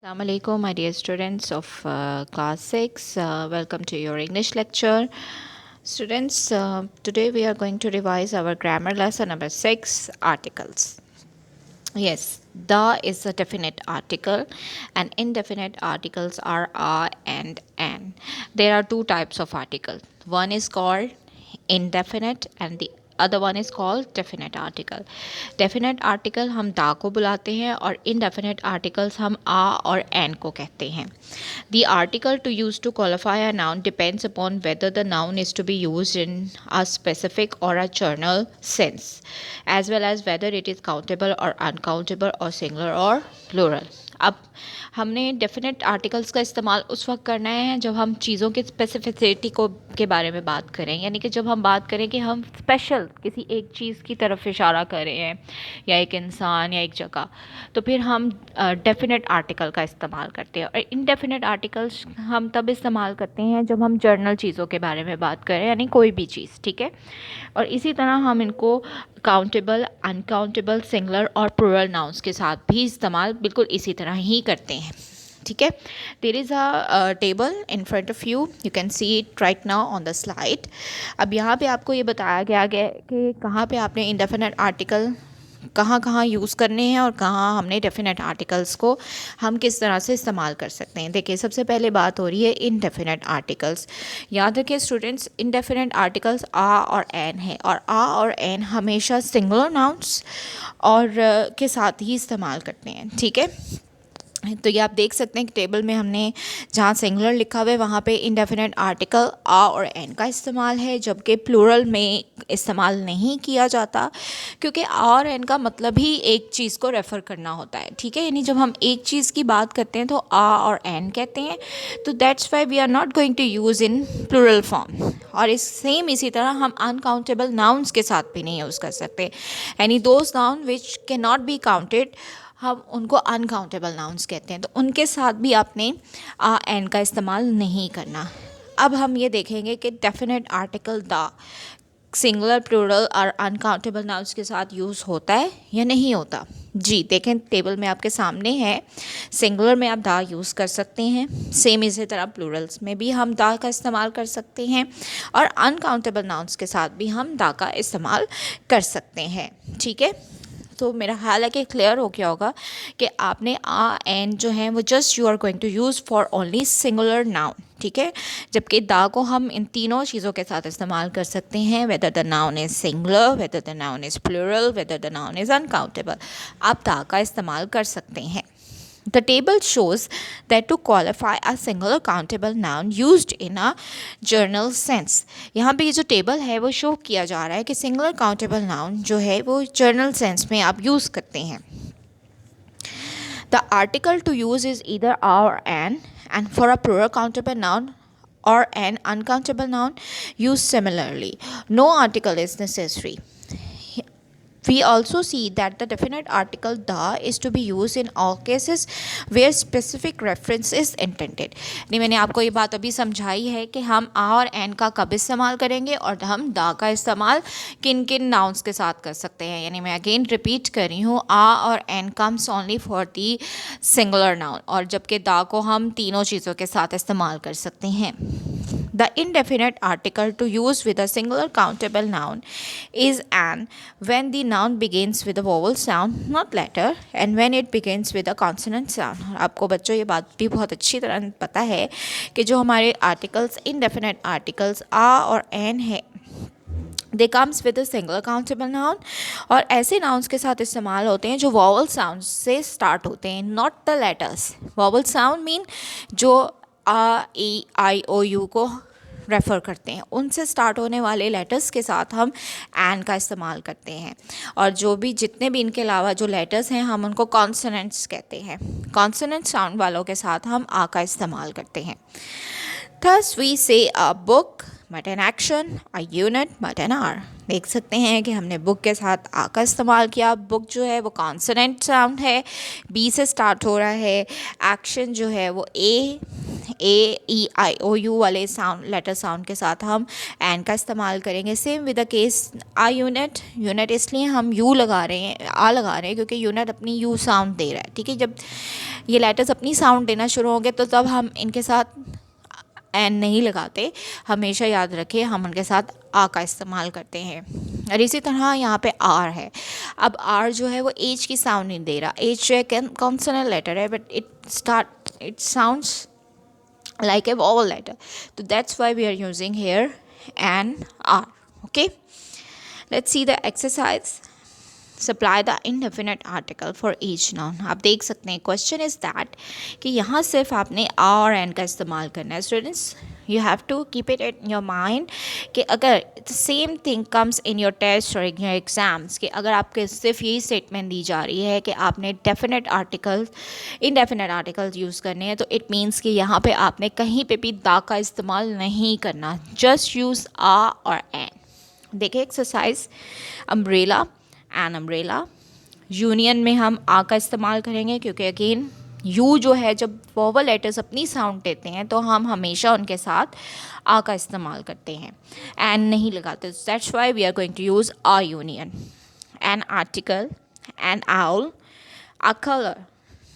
Assalamu alaikum, my dear students of class 6. Welcome to your English lecture. Students, today we are going to revise our grammar lesson number 6, articles. Yes, the is a definite article and indefinite articles are a and an. There are two types of article. One is called indefinite and the other one is called definite article. Definite article हम दा को बुलाते हैं और indefinite articles हम a और an को कहते हैं. The article to use to qualify a noun depends upon whether the noun is to be used in a specific or a general sense, as well as whether it is countable or uncountable or singular or plural. अब हमने definite articles का इस्तेमाल उस वक्त करना है जब हम चीज़ों की स्पेसिफिसिटी को के बारे में बात करें, यानी कि जब हम बात करें कि हम स्पेशल किसी एक चीज़ की तरफ इशारा कर रहे हैं या एक इंसान या एक जगह, तो फिर हम डेफिनेट आर्टिकल का इस्तेमाल करते हैं. और इनडेफिनेट आर्टिकल्स हम तब इस्तेमाल करते हैं जब हम जर्नल चीज़ों के बारे में बात करें, यानी कोई भी चीज़. ठीक है. और इसी तरह हम इनको काउंटेबल, अनकाउंटेबल, सिंगुलर और प्लूरल नाउन्स के साथ भी इस्तेमाल बिल्कुल इसी तरह ही करते हैं. ठीक है. There is a table in front of you, you can see it right now on the slide. अब यहाँ पे आपको ये बताया गया कि कहाँ पे आपने इंडेफिनेट आर्टिकल कहाँ कहाँ यूज़ करने हैं और कहाँ हमने डेफिनेट आर्टिकल्स को हम किस तरह से इस्तेमाल कर सकते हैं. देखिए, सबसे पहले बात हो रही है इनडेफिनेट आर्टिकल्स. याद रखिए स्टूडेंट्स, इनडेफिनेट आर्टिकल्स आ और एन है और आ और एन हमेशा सिंगुलर नाउन्स और के साथ ही इस्तेमाल करते हैं. ठीक है. तो ये आप देख सकते हैं कि टेबल में हमने जहाँ सिंगुलर लिखा हुआ है वहाँ पे इंडेफिनेट आर्टिकल आ और एन का इस्तेमाल है, जबकि प्लूरल में इस्तेमाल नहीं किया जाता, क्योंकि आ और एन का मतलब ही एक चीज़ को रेफ़र करना होता है. ठीक है. यानी जब हम एक चीज़ की बात करते हैं तो आ और एन कहते हैं. तो that's why we are not going to use in plural form. और इसी तरह हम अनकाउंटेबल नाउन्स के साथ भी नहीं यूज़ कर सकते. यानी those noun which can not be counted, हम उनको अनकाउंटेबल नाउन्स कहते हैं. तो उनके साथ भी आपने आ एन का इस्तेमाल नहीं करना. अब हम ये देखेंगे कि definite article the singular, plural और अनकाउंटेबल नाउन्स के साथ यूज़ होता है या नहीं होता. जी देखें, टेबल में आपके सामने है. सिंगुलर में आप द यूज़ कर सकते हैं, सेम इसी तरह प्लूरल्स में भी हम द का इस्तेमाल कर सकते हैं और अनकाउंटेबल नाउन्स के साथ भी हम द का इस्तेमाल कर सकते हैं. ठीक है. तो मेरा ख्याल है कि क्लियर हो गया होगा कि आपने आ एन जो है वो just you are going to use for only singular noun. ठीक है. जबकि दा को हम इन तीनों चीज़ों के साथ इस्तेमाल कर सकते हैं, whether the noun is singular, whether the noun is plural, whether the noun is uncountable. आप दा का इस्तेमाल कर सकते हैं. The table shows that to qualify a singular countable noun used in a general sense. यहाँ पे ये जो टेबल है वो शो किया जा रहा है कि सिंगुलर काउंटेबल नाउन जो है वो जर्नल सेंस में आप यूज़ करते हैं. The article to use is either a or an, and for a plural countable noun or an uncountable noun used similarly. No article is necessary. We also see that the definite article the is to be used in all cases where specific reference is intended. नहीं, मैंने आपको ये बात अभी समझाई है कि हम आ और एन का कब इस्तेमाल करेंगे और हम दा का इस्तेमाल किन किन नाउन्स के साथ कर सकते हैं. यानी मैं अगेन रिपीट कर रही हूँ, आ और an comes only for the singular noun, और जबकि दा को हम तीनों चीज़ों के साथ इस्तेमाल कर सकते हैं. The indefinite article to use with a singular countable noun is an when the noun begins with a vowel sound, not letter, and when it begins with a consonant sound. आपको बच्चों ये बात भी बहुत अच्छी तरह पता है कि जो हमारे आर्टिकल्स, indefinite articles आ और एन है, they comes with a singular countable noun, और ऐसे नाउन्स के साथ इस्तेमाल होते हैं जो वॉवल साउंड से स्टार्ट होते हैं, not the letters. Vowel sound mean जो आ, ई, आई, ओ, यू को रेफ़र करते हैं, उनसे स्टार्ट होने वाले लेटर्स के साथ हम एन का इस्तेमाल करते हैं. और जो भी जितने भी इनके अलावा जो लेटर्स हैं हम उनको कॉन्सोनेंट्स कहते हैं. कॉन्सोनेंट साउंड वालों के साथ हम आ का इस्तेमाल करते हैं. Thus we say a book but an action, a unit but an R. देख सकते हैं कि हमने बुक के साथ आ का इस्तेमाल किया. बुक जो है वो कॉन्सोनेंट साउंड है, बी से स्टार्ट हो रहा है. एक्शन जो है वो A E I O U वाले साउंड, लेटर साउंड के साथ हम एन का इस्तेमाल करेंगे. Same with the case a unit. Unit इसलिए हम यू लगा रहे हैं, आ लगा रहे हैं क्योंकि यूनिट अपनी यू साउंड दे रहा है. ठीक है. जब ये लेटर्स अपनी साउंड देना शुरू होंगे तो तब हम इनके साथ एन नहीं लगाते, हमेशा याद रखें हम उनके साथ आ का इस्तेमाल करते हैं। और इसी तरह यहाँ पे आर है। अब आर जो है वो एच की साउंड नहीं दे रहा, एच जो है कॉन्सोनेंट लेटर है but it sounds like a vowel letter, so that's why we are using here an r. Okay, let's see the exercise. Supply the indefinite article for each noun. आप देख सकते हैं question is that कि यहाँ सिर्फ आपने आ और N का इस्तेमाल करना है। Students, you have to keep it in your mind कि अगर the same thing comes in your test और इन योर एग्जाम्स, कि अगर आपके सिर्फ यही स्टेटमेंट दी जा रही है कि आपने definite articles indefinite articles use करने हैं, तो इट मीन्स कि यहाँ पे आपने कहीं पे भी दा का इस्तेमाल नहीं करना, जस्ट यूज़ आ और एन। देखिए exercise, umbrella an umbrella. Union में हम आ का इस्तेमाल करेंगे क्योंकि अगेन यू जो है जब वोवल लेटर्स अपनी साउंड देते हैं तो हम हमेशा उनके साथ आ का इस्तेमाल करते हैं, एन नहीं लगाते। That's why we are going to use a union. An article, an owl, a color,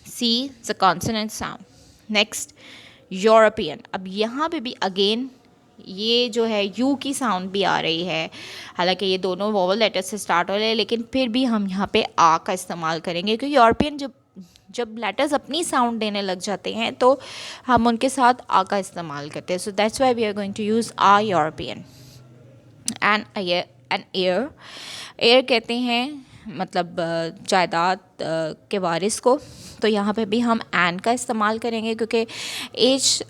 C the consonant sound. Next European. अब यहाँ पे भी अगेन ये जो है यू की साउंड भी आ रही है, हालांकि ये दोनों वोवल लेटर से स्टार्ट हो रहे हैं, लेकिन फिर भी हम यहाँ पे आ का इस्तेमाल करेंगे क्योंकि यूरोपियन जब जब लेटर्स अपनी साउंड देने लग जाते हैं तो हम उनके साथ आ का इस्तेमाल करते हैं। So that's why we are going to use a European. And air, air कहते हैं मतलब जायदाद के वारिस को, तो यहाँ पे भी हम एन का इस्तेमाल करेंगे क्योंकि H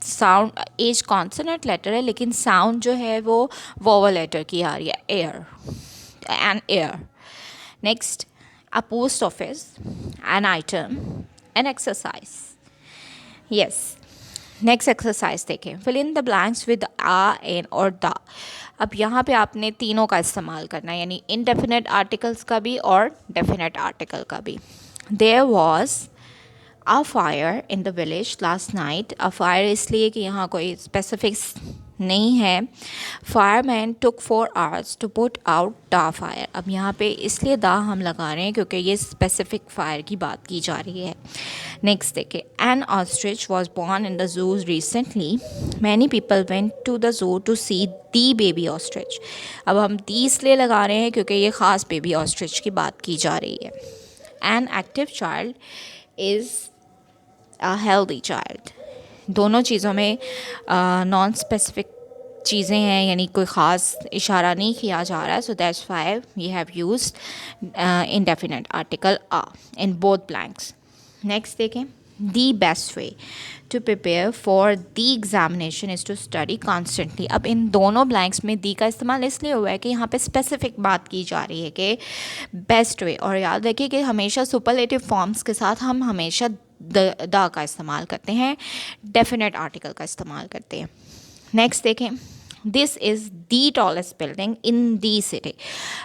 sound H consonant letter है लेकिन साउंड जो है वो वोवल लेटर की आ रही है, air an air. Next a post office, an item, an exercise. Yes, next exercise देखें, fill in the blanks with a, an और द। अब यहाँ पे आपने तीनों का इस्तेमाल करना है, यानी इनडेफिनेट आर्टिकल्स का भी और डेफिनेट आर्टिकल का भी। There was a fire in the village last night. A fire इसलिए कि यहाँ कोई स्पेसिफिक्स नहीं है। Fireman took 4 hours to put out the fire. अब यहाँ पे इसलिए द हम लगा रहे हैं क्योंकि ये स्पेसिफिक फायर की बात की जा रही है। नेक्स्ट देखिए, an ostrich was born in the zoo recently, many people went to the zoo to see the baby ostrich. अब हम दी इसलिए लगा रहे हैं क्योंकि ये ख़ास बेबी ऑस्ट्रिच की बात की जा रही है। An active child is a healthy child. दोनों चीज़ों में नॉन स्पेसिफिक चीज़ें हैं, यानी कोई ख़ास इशारा नहीं किया जा रहा है। So that's why we have used indefinite article a in both blanks. Next देखें, the best way to prepare for the examination is to study constantly. अब इन दोनों ब्लैंक्स में दी का इस्तेमाल इसलिए हुआ है कि यहाँ पे स्पेसिफिक बात की जा रही है कि बेस्ट वे, और याद रखिए कि हमेशा सुपरलेटिव फॉर्म्स के साथ हम हमेशा द का इस्तेमाल करते हैं, डेफिनेट आर्टिकल का इस्तेमाल करते हैं। नेक्स्ट देखें, this is the tallest building in the city.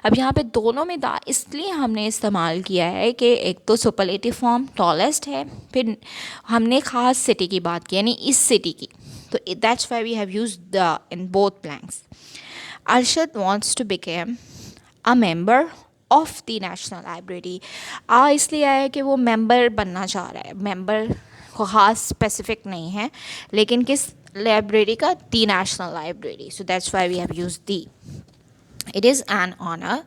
अब यहाँ पे दोनों में द इसलिए हमने इस्तेमाल किया है कि एक तो सुपरलेटिव फॉर्म टॉलेस्ट है, फिर हमने ख़ास सिटी की बात की यानी इस सिटी की, तो that's why we have use the in both blanks. Arshad wants to become a member of the national library. आ इसलिए आया कि वो मेंबर बनना चाह रहा है, मेंबर को ख़ास स्पेसिफिक नहीं है, लेकिन किस लाइब्रेरी का, the national library. So that's why we have use the. It is an honour.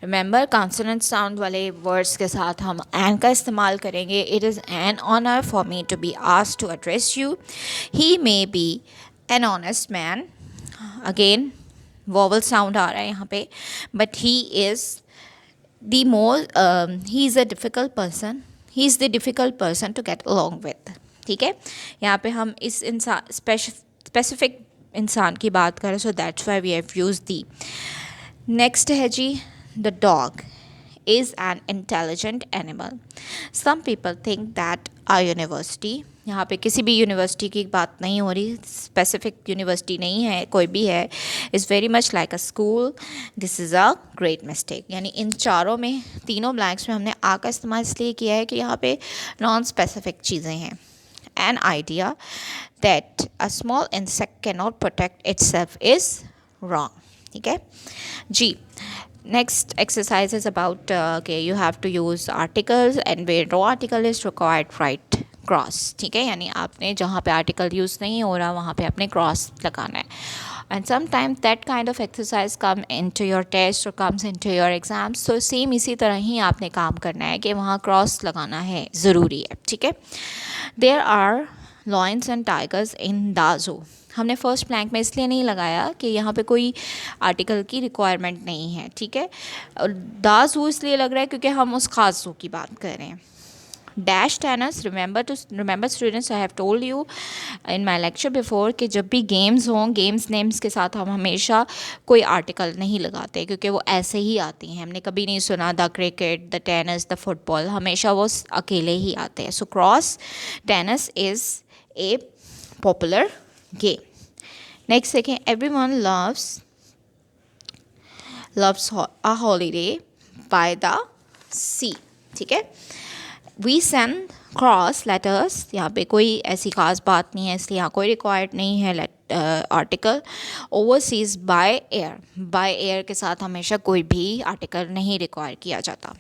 Remember consonant sound वाले वर्ड्स के साथ हम एन का इस्तेमाल करेंगे। It is an honour for me to be asked to address you. He may be an honest man. Again vowel sound आ रहा है यहाँ पे, but he is the more he is a difficult person, he is the difficult person to get along with। ठीक है, यहाँ पे हम इस इंसान स्पेसिफिक इंसान की बात करें, so that's why we have use the. Next है जी, the dog is an intelligent animal. Some people think that a university, यहाँ पे किसी भी यूनिवर्सिटी की बात नहीं हो रही, स्पेसिफिक यूनिवर्सिटी नहीं है, कोई भी है, is very much like a school, this is a great mistake. यानी इन चारों में, तीनों ब्लैंक्स में हमने आ का इस्तेमाल इसलिए किया है कि यहाँ पे नॉन स्पेसिफिक चीज़ें हैं। An idea that a small insect can not protect itself is wrong. ठीक है जी। next exercise is about okay, you have to use articles and where no article is required write cross. ठीक है, यानी आपने जहाँ पे आर्टिकल यूज़ नहीं हो रहा वहाँ पे आपने क्रॉस लगाना है. And sometimes that kind of exercise come into your test और कम्स इनटू योर एग्जाम्स. तो सेम इसी तरह ही आपने काम करना है कि वहाँ क्रॉस लगाना है, ज़रूरी है. ठीक है. There are lions and tigers in the zoo. हमने फर्स्ट ब्लैंक में इसलिए नहीं लगाया कि यहाँ पे कोई आर्टिकल की रिक्वायरमेंट नहीं है. ठीक है. द ज़ू इसलिए लग रहा है क्योंकि हम उस खास ज़ू की बात कर रहे हैं. Dash टेनस, remember students, I have told you in my lecture before कि जब भी गेम्स हों, गेम्स नेम्स के साथ हम हमेशा कोई आर्टिकल नहीं लगाते क्योंकि वो ऐसे ही आती हैं. हमने कभी नहीं सुना the cricket, the tennis, the football, हमेशा वो अकेले ही आते हैं. So cross tennis is a popular game. Next देखें, everyone loves a holiday by the sea. ठीक है. We send cross letters. यहाँ पे कोई ऐसी ख़ास बात नहीं है, इसलिए यहाँ कोई रिक्वायर्ड नहीं है article. Overseas by air. By air के साथ हमेशा कोई भी आर्टिकल नहीं रिक्वायर किया जाता.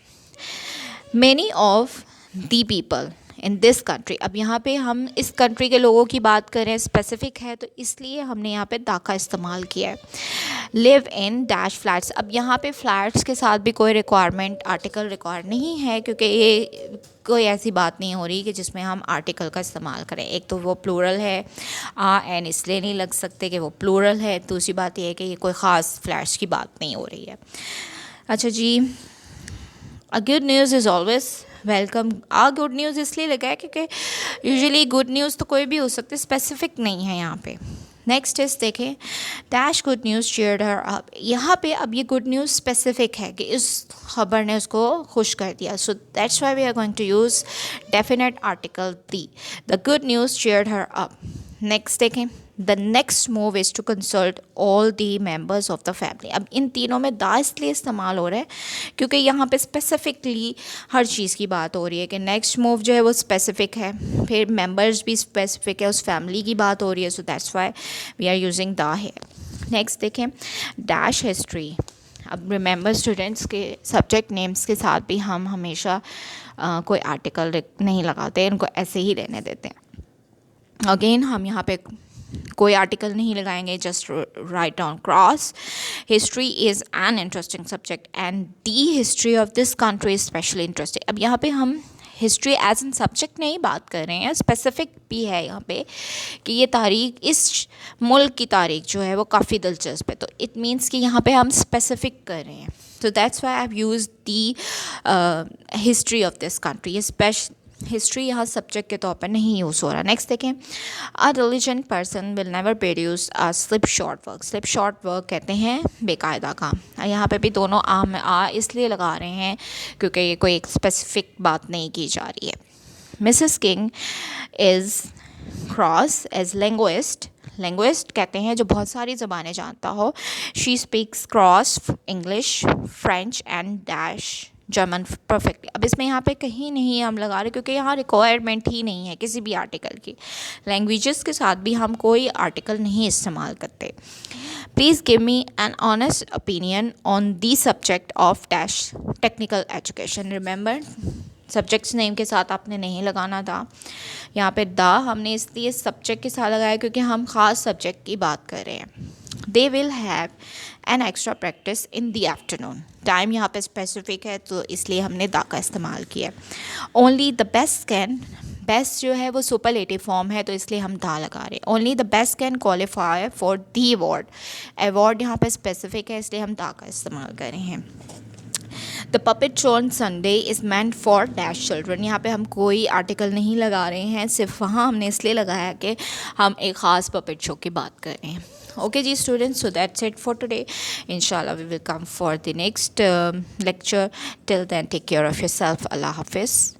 Many of the people in this country. अब यहाँ पे हम इस कंट्री के लोगों की बात करें, स्पेसिफिक है तो इसलिए हमने यहाँ पे दा का इस्तेमाल किया है. Live in dash flats. अब यहाँ पे फ्लैट्स के साथ भी कोई रिक्वायरमेंट आर्टिकल रिक्वायर नहीं है क्योंकि ये कोई ऐसी बात नहीं हो रही कि जिसमें हम आर्टिकल का इस्तेमाल करें. एक तो वो प्लूरल है, एंड इसलिए नहीं लग सकते कि वो प्लूरल है. दूसरी बात ये है कि ये कोई ख़ास फ्लैट्स की बात नहीं हो रही है. अच्छा जी, a good news is always welcome. Good news इसलिए लगा है क्योंकि यूजुअली गुड न्यूज़ तो कोई भी हो सकती है, स्पेसिफिक नहीं है यहाँ पे. नेक्स्ट इज देखें, dash good news cheered her up. यहाँ पे अब ये गुड न्यूज़ स्पेसिफिक है कि इस खबर ने उसको खुश कर दिया. So that's why we are going to use definite article the. The good news cheered her up. Next देखें, the next move is to consult all the members of the family. अब इन तीनों में दा इसलिए इस्तेमाल हो रहा है क्योंकि यहाँ पे स्पेसिफिकली हर चीज़ की बात हो रही है कि नेक्स्ट मूव जो है वो स्पेसिफिक है, फिर मेंबर्स भी स्पेसिफिक है, उस फैमिली की बात हो रही है. So that's why we are using the here. Next देखें, डैश हिस्ट्री. अब रिमेंबर स्टूडेंट्स के सब्जेक्ट नेम्स के साथ भी हम हमेशा कोई आर्टिकल नहीं लगाते, इनको ऐसे ही रहने देते हैं. अगेन हम यहाँ पे कोई आर्टिकल नहीं लगाएंगे, just write down cross. History is an interesting subject and the history of this country is specially interesting. अब यहाँ पे हम हिस्ट्री एज एन सब्जेक्ट नहीं बात कर रहे हैं, स्पेसिफिक भी है यहाँ पे कि ये तारीख, इस मुल्क की तारीख जो है वो काफ़ी दिलचस्प है. तो इट मीन्स कि यहाँ पे हम स्पेसिफिक कर रहे हैं. तो that's why I have used the history of this country. ये हिस्ट्री यहाँ सब्जेक्ट के तौर पर नहीं यूज़ हो रहा. नेक्स्ट देखें, a diligent person will never produce a slipshod work. Slipshod work कहते हैं बेकायदा काम. यहाँ पे भी दोनों आ इसलिए लगा रहे हैं क्योंकि ये कोई एक स्पेसिफिक बात नहीं की जा रही है. Mrs King is cross as linguist. Linguist कहते हैं जो बहुत सारी ज़बानें जानता हो. She speaks cross English, French and dash German perfectly. अब इसमें यहाँ पे कहीं नहीं हम लगा रहे क्योंकि यहाँ रिक्वायरमेंट ही नहीं है किसी भी आर्टिकल की. लैंग्वेजेस के साथ भी हम कोई आर्टिकल नहीं इस्तेमाल करते. Please give me an honest opinion on the subject of dash technical education. Remember subjects name के साथ आपने नहीं लगाना था. यहाँ पे दा हमने इसलिए सब्जेक्ट के साथ लगाया क्योंकि हम ख़ास सब्जेक्ट की बात कर रहे हैं. They will have an extra practice in the afternoon. Time यहाँ पे स्पेसिफिक है तो इसलिए हमने दा का इस्तेमाल किया. Only the best can. Best जो है वो सुपरलेटिव फॉर्म है तो इसलिए हम दा लगा रहे हैं. Only the best can qualify for the award. Award यहाँ पे स्पेसिफिक है इसलिए हम दा का इस्तेमाल कर रहे हैं. The puppet show on Sunday is meant for dash children. यहाँ पे हम कोई आर्टिकल नहीं लगा रहे हैं, सिर्फ वहाँ हमने इसलिए लगाया कि हम एक ख़ास पपेट शो की बात कर रहे हैं. Okay ji students, so that's it for today. Inshallah we will come for the next lecture. Till then, take care of yourself. Allah Hafiz.